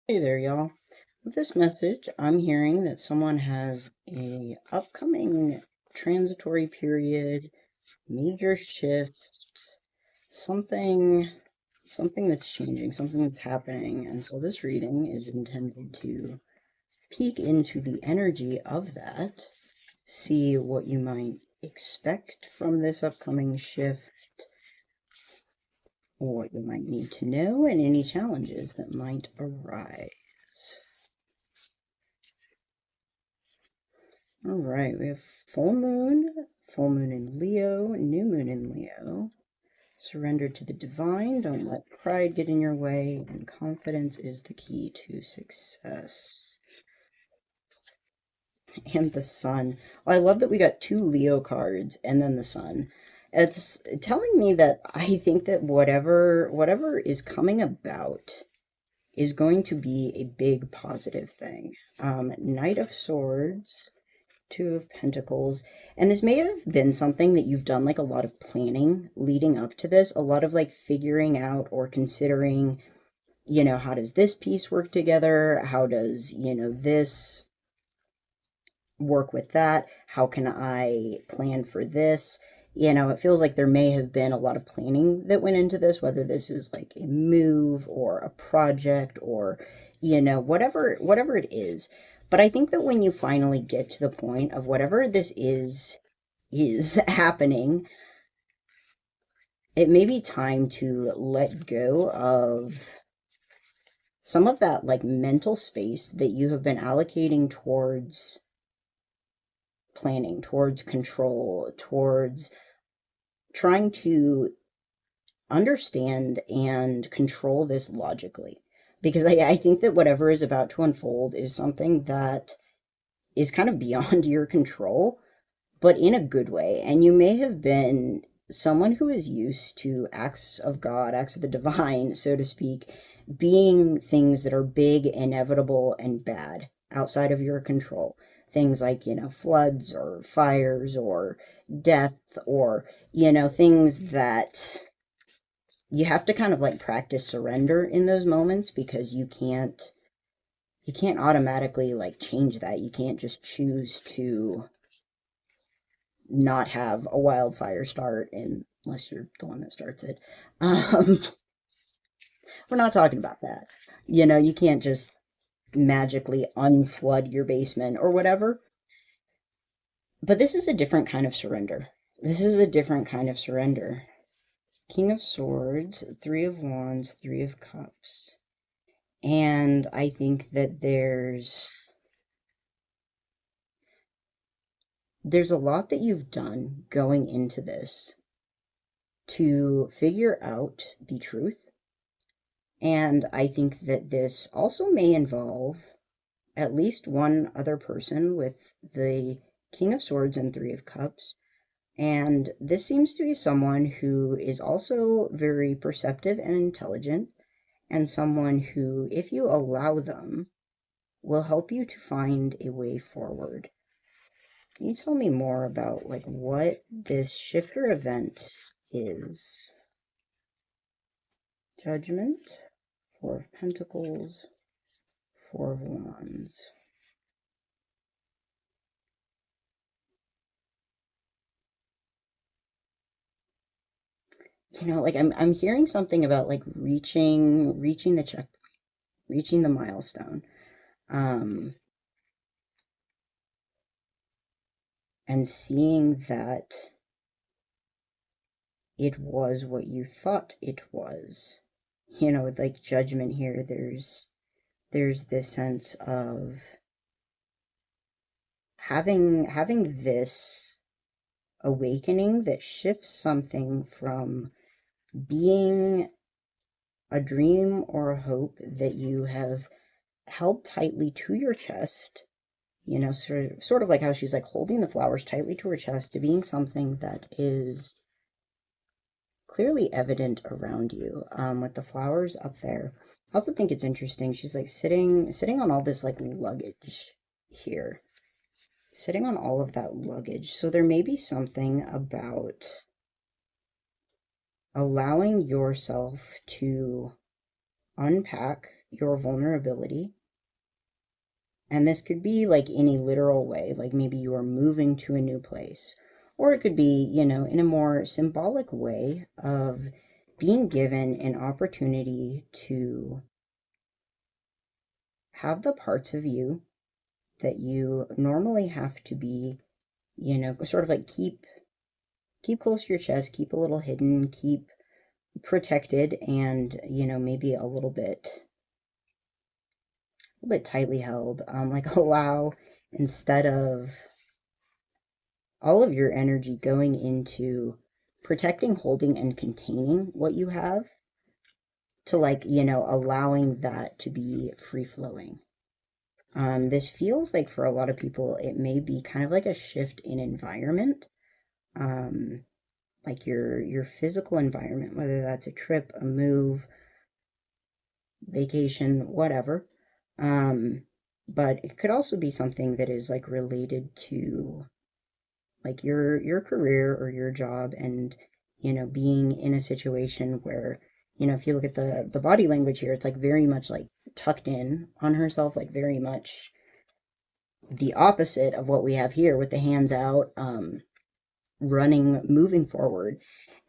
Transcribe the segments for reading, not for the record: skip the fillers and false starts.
Hey there, y'all. With this message, I'm hearing that someone has a upcoming transitory period, major shift, something something that's changing, something that's happening. And so this reading is intended to peek into the energy of that, see what you might expect from this upcoming shift, or what you might need to know, and any challenges that might arise. All right, we have full moon in Leo, new moon in Leo. Surrender to the divine, don't let pride get in your way, and confidence is the key to success. And the sun. Well, I love that we got two Leo cards and then the sun. It's telling me that I think that whatever is coming about is going to be a big positive thing. Knight of Swords, Two of Pentacles. And this may have been something that you've done like a lot of planning leading up to this, a lot of like figuring out or considering, how does this piece work together? How does, this work with that? How can I plan for this? It feels like there may have been a lot of planning that went into this, whether this is like a move or a project or, whatever it is. But I think that when you finally get to the point of whatever this is happening, it may be time to let go of some of that like mental space that you have been allocating towards planning, towards control, towards trying to understand and control this logically. Because I think that whatever is about to unfold is something that is kind of beyond your control, but in a good way. And you may have been someone who is used to acts of God, acts of the divine, so to speak, being things that are big, inevitable, and bad outside of your control. Things like, floods or fires or death or, things that you have to kind of like practice surrender in those moments because you can't automatically like change that. You can't just choose to not have a wildfire start unless you're the one that starts it. Um, we're not talking about that. You can't just magically unflood your basement or whatever. But this is a different kind of surrender. This is a different kind of surrender. King of Swords, Three of Wands, Three of Cups. And I think that there's a lot that you've done going into this to figure out the truth. And I think that this also may involve at least one other person with the King of Swords and Three of Cups. And this seems to be someone who is also very perceptive and intelligent, and someone who, if you allow them, will help you to find a way forward. Can you tell me more about like what this shifter event is? Judgment, Four of Pentacles, Four of Wands. Like I'm hearing something about like reaching the checkpoint, reaching the milestone. And seeing that it was what you thought it was. With like judgment here, there's this sense of having this awakening that shifts something from being a dream or a hope that you have held tightly to your chest, sort of like how she's like holding the flowers tightly to her chest, to being something that is clearly evident around you, with the flowers up there. I also think it's interesting. She's like sitting on all this like luggage here, sitting on all of that luggage. So there may be something about allowing yourself to unpack your vulnerability. And this could be like in a literal way, like maybe you are moving to a new place. Or it could be, in a more symbolic way of being given an opportunity to have the parts of you that you normally have to be, sort of like keep close to your chest, keep a little hidden, keep protected, and maybe a little bit tightly held. Like allow, instead of all of your energy going into protecting, holding, and containing what you have, to like allowing that to be free flowing. This feels like for a lot of people it may be kind of like a shift in environment, um, like your physical environment, whether that's a trip, a move, vacation, whatever. Um, but it could also be something that is like related to like your career or your job, and being in a situation where if you look at the body language here, it's like very much like tucked in on herself, like very much the opposite of what we have here with the hands out, running, moving forward.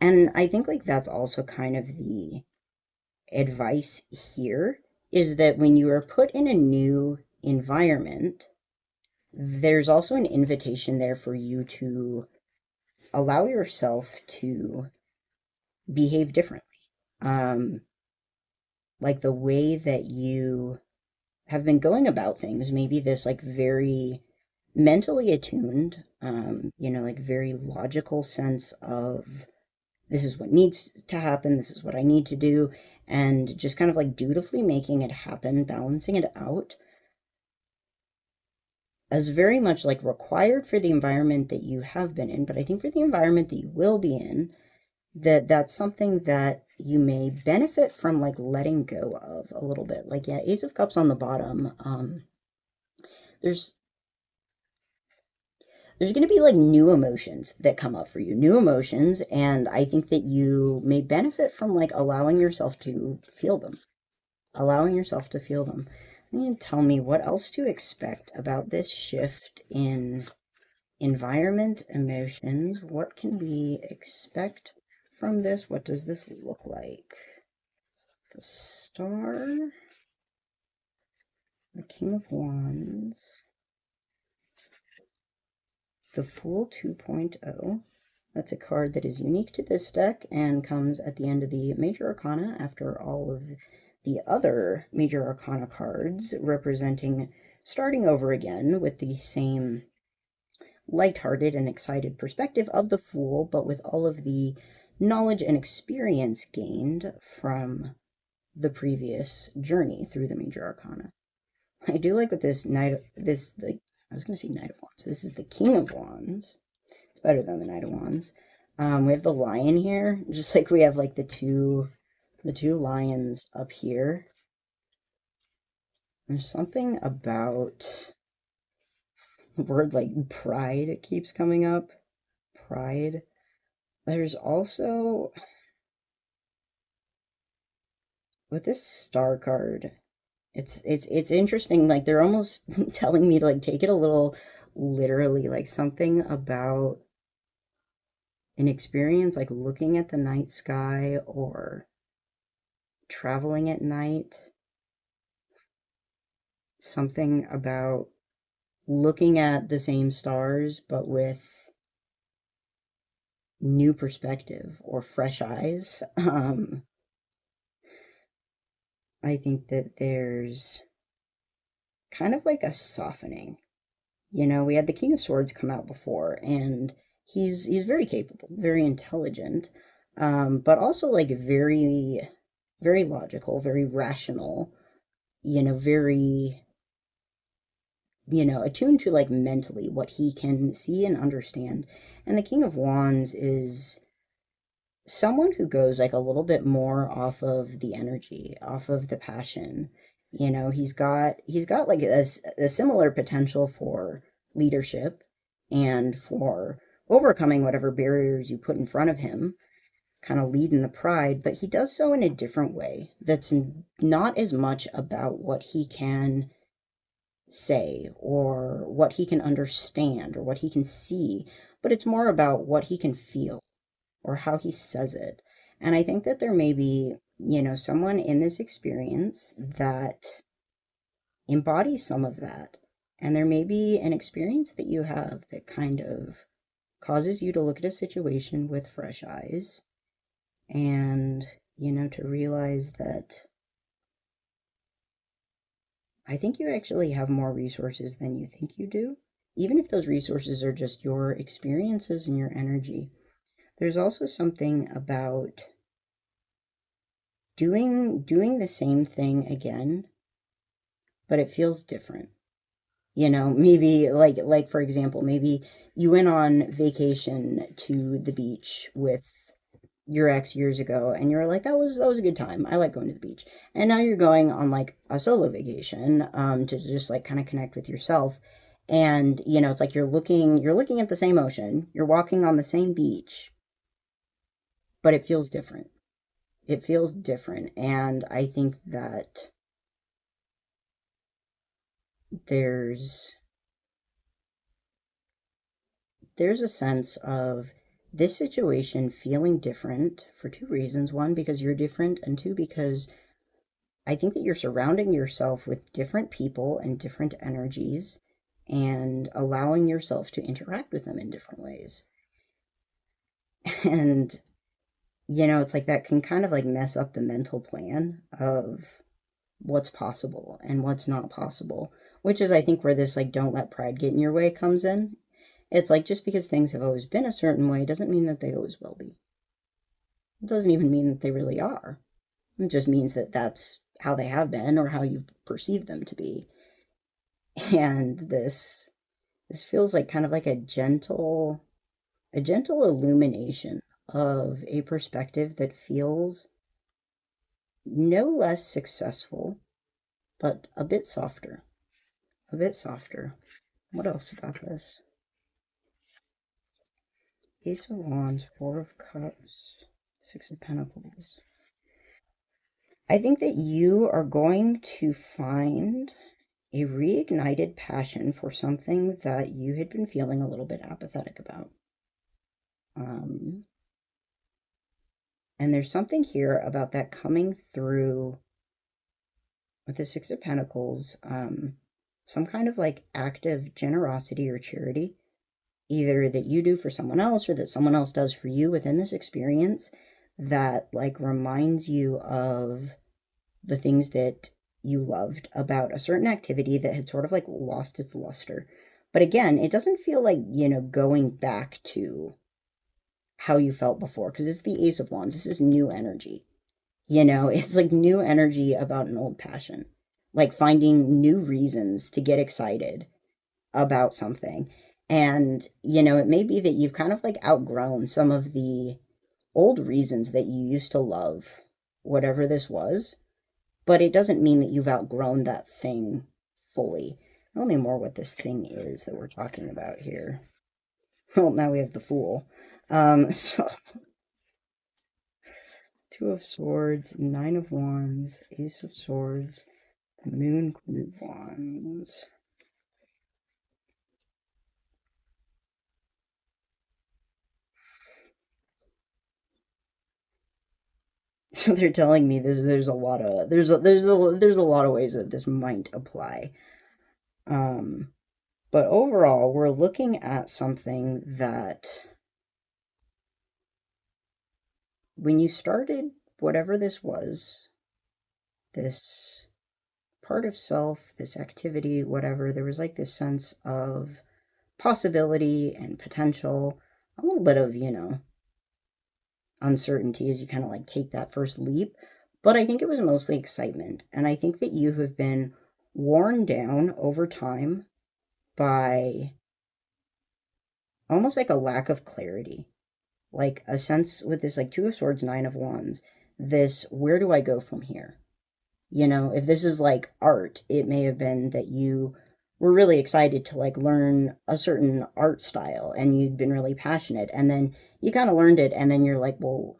And I think like that's also kind of the advice here, is that when you are put in a new environment, there's also an invitation there for you to allow yourself to behave differently. Um, like the way that you have been going about things, maybe this like very mentally attuned, like very logical sense of this is what needs to happen, this is what I need to do, and just kind of like dutifully making it happen, balancing it out, as very much like required for the environment that you have been in. But I think for the environment that you will be in, that's something that you may benefit from like letting go of a little bit. Like, yeah, Ace of Cups on the bottom. There's there's going to be like new emotions that come up for you, new emotions, and I think that you may benefit from like allowing yourself to feel them, allowing yourself to feel them. And tell me what else to expect about this shift in environment, emotions. What can we expect from this? What does this look like? The Star, the King of Wands, the Fool 2.0. That's a card that is unique to this deck and comes at the end of the Major Arcana after all of the other Major Arcana cards, representing starting over again with the same lighthearted and excited perspective of the Fool, but with all of the knowledge and experience gained from the previous journey through the Major Arcana. I do like with this I was going to say Knight of Wands. This is the King of Wands. It's better than the Knight of Wands. We have the Lion here, just like we have like the two lions up here. There's something about the word like pride. It keeps coming up. Pride. There's also with this Star card. It's interesting. Like they're almost telling me to like take it a little literally, like something about an experience like looking at the night sky or traveling at night. Something about looking at the same stars but with new perspective or fresh eyes. I think that there's kind of like a softening. We had the King of Swords come out before, and he's very capable, very intelligent, but also like very, very logical, very rational, very, attuned to like mentally what he can see and understand. And the King of Wands is someone who goes like a little bit more off of the energy, off of the passion. He's got like a similar potential for leadership and for overcoming whatever barriers you put in front of him. kind of leading the pride, but he does so in a different way that's not as much about what he can say or what he can understand or what he can see, but it's more about what he can feel or how he says it. And I think that there may be, someone in this experience that embodies some of that. And there may be an experience that you have that kind of causes you to look at a situation with fresh eyes and, to realize that I think you actually have more resources than you think you do. Even if those resources are just your experiences and your energy, there's also something about doing the same thing again, but it feels different. Maybe like for example, maybe you went on vacation to the beach with your ex years ago and you're like that was a good time. I like going to the beach. And now you're going on like a solo vacation to just like kind of connect with yourself. And it's like you're looking at the same ocean, you're walking on the same beach, but it feels different. It feels different. And I think that there's there's a sense of this situation feeling different for two reasons. One, because you're different, and two, because I think that you're surrounding yourself with different people and different energies and allowing yourself to interact with them in different ways. And, it's like that can kind of like mess up the mental plan of what's possible and what's not possible, which is, I think, where this like don't let pride get in your way comes in. It's like just because things have always been a certain way doesn't mean that they always will be. It doesn't even mean that they really are. It just means that that's how they have been or how you've perceived them to be. And this feels like kind of like a gentle illumination of a perspective that feels no less successful, but a bit softer. A bit softer. What else about this? Ace of Wands, Four of Cups, Six of Pentacles. I think that you are going to find a reignited passion for something that you had been feeling a little bit apathetic about. And there's something here about that coming through with the Six of Pentacles, some kind of like active generosity or charity, either that you do for someone else or that someone else does for you within this experience that like reminds you of the things that you loved about a certain activity that had sort of like lost its luster. But again, it doesn't feel like, going back to how you felt before because it's the Ace of Wands. This is new energy. It's like new energy about an old passion, like finding new reasons to get excited about something. And, it may be that you've kind of like outgrown some of the old reasons that you used to love whatever this was, but it doesn't mean that you've outgrown that thing fully. Tell me more what this thing is that we're talking about here. Well, now we have the Fool. So Two of Swords, Nine of Wands, Ace of Swords, Moon, Queen of Wands. So they're telling me there's a lot of ways that this might apply. But overall, we're looking at something that when you started whatever this was, this part of self, this activity, whatever, there was like this sense of possibility and potential, a little bit of, uncertainty as you kind of like take that first leap. But I think it was mostly excitement. And I think that you have been worn down over time by almost like a lack of clarity, like a sense with this like Two of Swords, Nine of Wands, this where do I go from here? If this is like art, it may have been that you were really excited to like learn a certain art style and you'd been really passionate and then you kind of learned it and then you're like, well,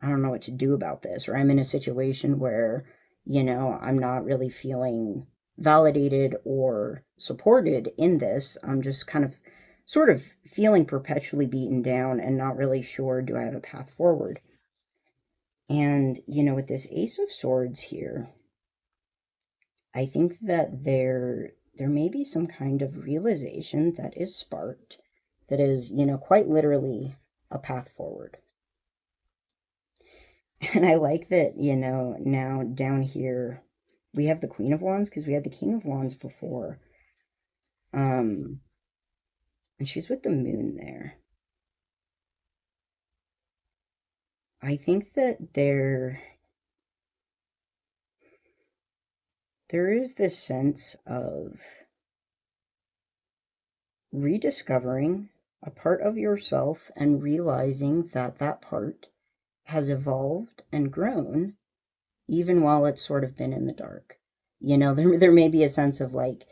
I don't know what to do about this, or I'm in a situation where, I'm not really feeling validated or supported in this. I'm just kind of sort of feeling perpetually beaten down and not really sure, do I have a path forward? And, with this Ace of Swords here, I think that there may be some kind of realization that is sparked that is, quite literally a path forward. And I like that, now down here we have the Queen of Wands because we had the King of Wands before. And she's with the moon there. I think that there is this sense of rediscovering a part of yourself and realizing that that part has evolved and grown even while it's sort of been in the dark. There may be a sense of like,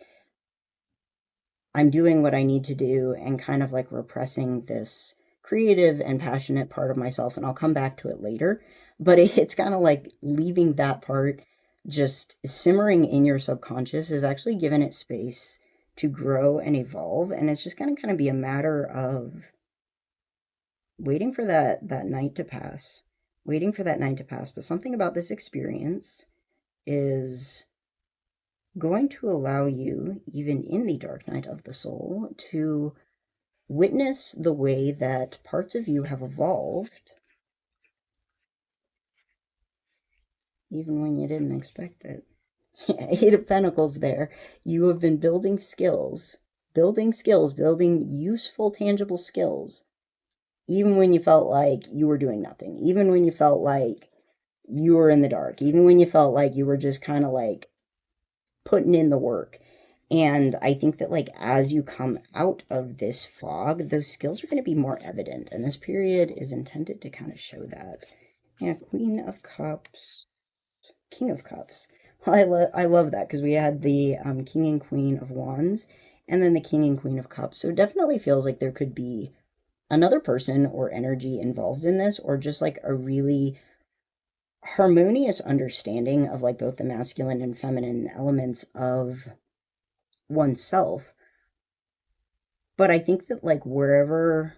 I'm doing what I need to do and kind of like repressing this creative and passionate part of myself, and I'll come back to it later. But it's kind of like leaving that part just simmering in your subconscious is actually giving it space to grow and evolve. And it's just going to kind of be a matter of waiting for that night to pass, waiting for that night to pass. But something about this experience is going to allow you, even in the dark night of the soul, to witness the way that parts of you have evolved, even when you didn't expect it. Eight of Pentacles there. You have been building skills, building useful, tangible skills, even when you felt like you were doing nothing, even when you felt like you were in the dark, even when you felt like you were just kind of like putting in the work. And I think that like as you come out of this fog, those skills are going to be more evident. And this period is intended to kind of show that. Yeah, Queen of Cups, King of Cups. Well, I love that because we had the King and Queen of Wands and then the King and Queen of Cups. So it definitely feels like there could be another person or energy involved in this, or just like a really harmonious understanding of like both the masculine and feminine elements of oneself. But I think that like wherever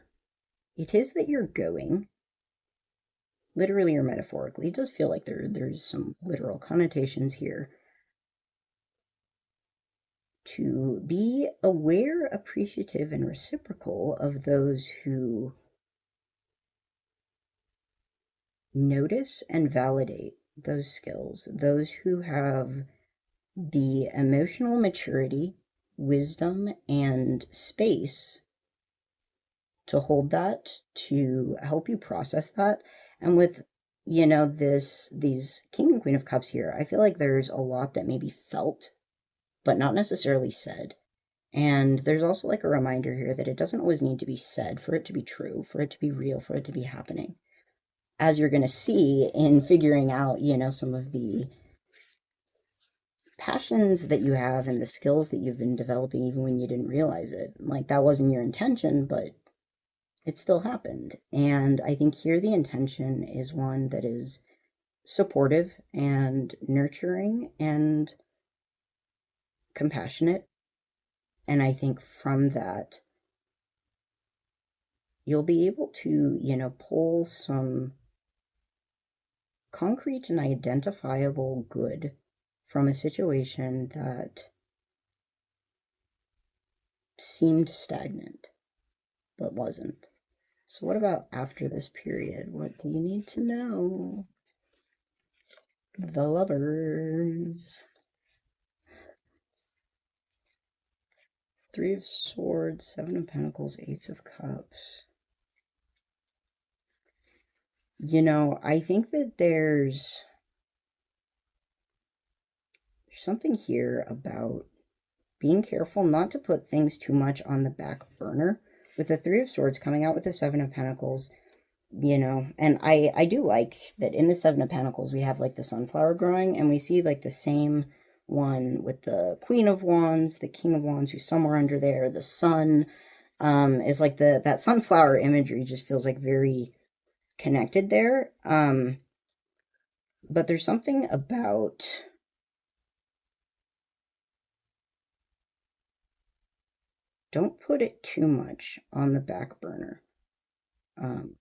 it is that you're going, literally or metaphorically, it does feel like there's some literal connotations here. To be aware, appreciative, and reciprocal of those who notice and validate those skills, those who have the emotional maturity, wisdom, and space to hold that, to help you process that. And with, these King and Queen of Cups here, I feel like there's a lot that may be felt, but not necessarily said. And there's also like a reminder here that it doesn't always need to be said for it to be true, for it to be real, for it to be happening. As you're going to see in figuring out, some of the passions that you have and the skills that you've been developing even when you didn't realize it. Like that wasn't your intention, but it still happened. And I think here the intention is one that is supportive and nurturing and compassionate. And I think from that, you'll be able to, pull some concrete and identifiable good from a situation that seemed stagnant, but wasn't. So what about after this period? What do you need to know? The Lovers. Three of Swords, Seven of Pentacles, Ace of Cups. I think that there's something here about being careful not to put things too much on the back burner. With the Three of Swords coming out with the Seven of Pentacles, and I do like that in the Seven of Pentacles we have like the sunflower growing, and we see like the same one with the Queen of Wands, the King of Wands who's somewhere under there, the sun, is like that sunflower imagery just feels like very connected there. But there's something about don't put it too much on the back burner. Um,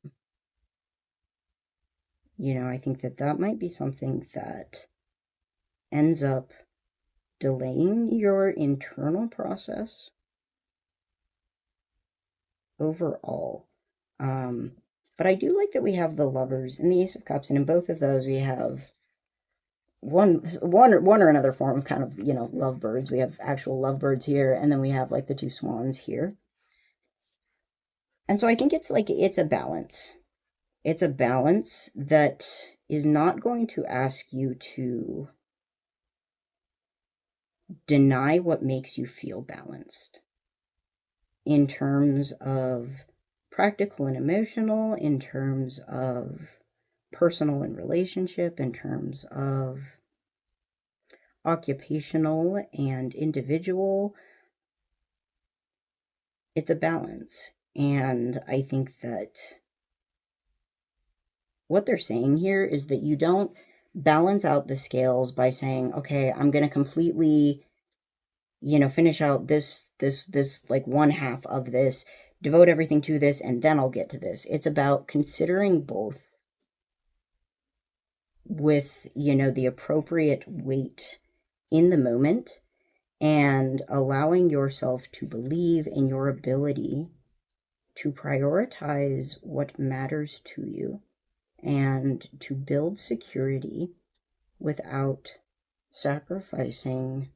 I think that that might be something that ends up delaying your internal process overall. But I do like that we have the Lovers and the Ace of Cups, and in both of those we have one or another form of kind of, lovebirds. We have actual lovebirds here, and then we have like the two swans here. And so I think it's a balance. It's a balance that is not going to ask you to deny what makes you feel balanced in terms of practical and emotional, in terms of personal and relationship, in terms of occupational and individual. It's a balance. And I think that what they're saying here is that you don't balance out the scales by saying, okay, I'm going to completely, finish out this like one half of this, devote everything to this, and then I'll get to this. It's about considering both with, the appropriate weight in the moment and allowing yourself to believe in your ability to prioritize what matters to you and to build security without sacrificing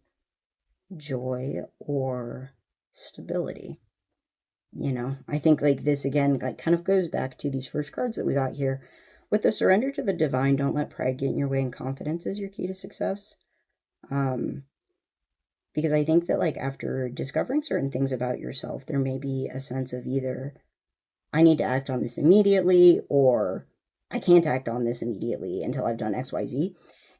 joy or stability. I think like this again, like kind of goes back to these first cards that we got here. With the surrender to the divine, don't let pride get in your way, and confidence is your key to success. Because I think that like after discovering certain things about yourself, there may be a sense of either I need to act on this immediately, or I can't act on this immediately until I've done XYZ.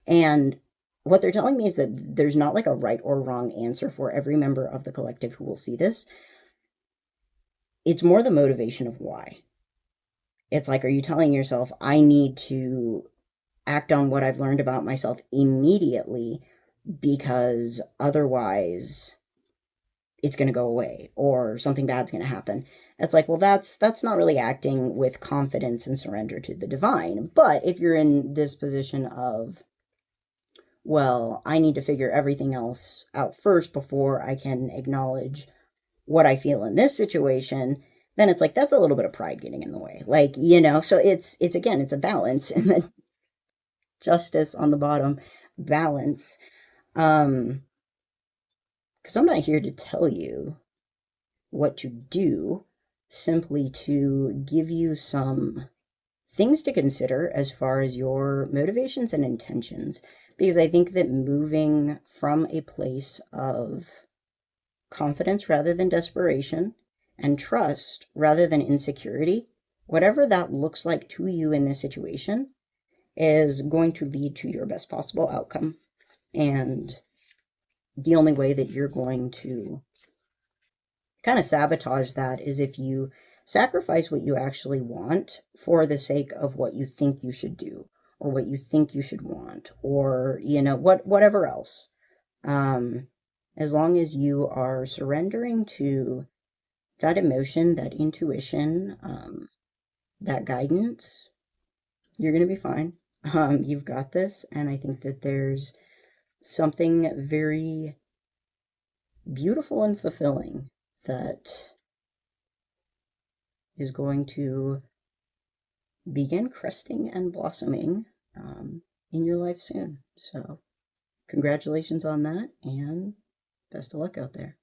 And what they're telling me is that there's not like a right or wrong answer for every member of the collective who will see this. It's more the motivation of why. It's like, are you telling yourself, I need to act on what I've learned about myself immediately because otherwise it's going to go away or something bad's going to happen? It's like, well, that's not really acting with confidence and surrender to the divine. But if you're in this position of, well, I need to figure everything else out first before I can acknowledge what I feel in this situation, then it's like that's a little bit of pride getting in the way. Like, so it's again, it's a balance. And then justice on the bottom, balance. Because I'm not here to tell you what to do, simply to give you some things to consider as far as your motivations and intentions. Because I think that moving from a place of confidence rather than desperation, and trust rather than insecurity, whatever that looks like to you in this situation, is going to lead to your best possible outcome. And the only way that you're going to kind of sabotage that is if you sacrifice what you actually want for the sake of what you think you should do, or what you think you should want, or, whatever else. As long as you are surrendering to that emotion, that intuition, that guidance, you're going to be fine. You've got this. And I think that there's something very beautiful and fulfilling that is going to begin cresting and blossoming in your life soon. So congratulations on that, and best of luck out there.